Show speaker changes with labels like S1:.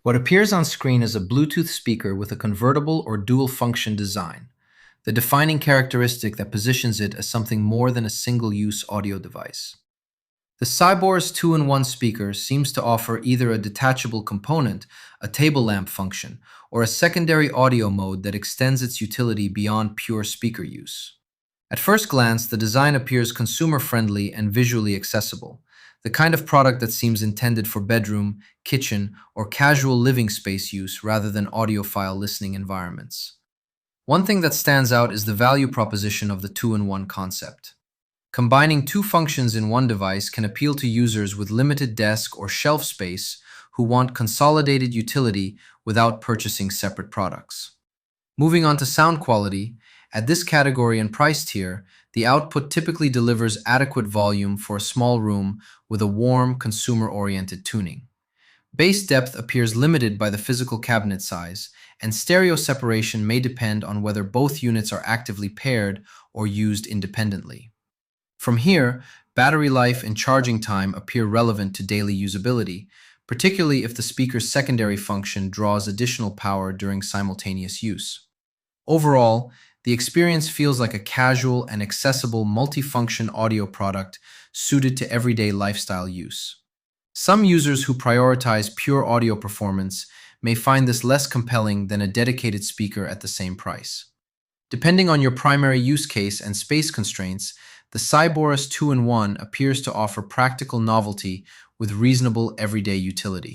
S1: What appears on screen is a Bluetooth speaker with a convertible or dual-function design, the defining characteristic that positions it as something more than a single-use audio device. The Cyboris 2-in-1 speaker seems to offer either a detachable component, a table lamp function, or a secondary audio mode that extends its utility beyond pure speaker use. At first glance, the design appears consumer-friendly and visually accessible, the kind of product that seems intended for bedroom, kitchen, or casual living space use rather than audiophile listening environments. One thing that stands out is the value proposition of the two-in-one concept. Combining two functions in one device can appeal to users with limited desk or shelf space who want consolidated utility without purchasing separate products. Moving on to sound quality, at this category and price tier, the output typically delivers adequate volume for a small room with a warm, consumer-oriented tuning. Bass depth appears limited by the physical cabinet size, and stereo separation may depend on whether both units are actively paired or used independently. From here, battery life and charging time appear relevant to daily usability, particularly if the speaker's secondary function draws additional power during simultaneous use. Overall, the experience feels like a casual and accessible multifunction audio product suited to everyday lifestyle use. Some users who prioritize pure audio performance may find this less compelling than a dedicated speaker at the same price. Depending on your primary use case and space constraints, the Cyboris 2-in-1 appears to offer practical novelty with reasonable everyday utility.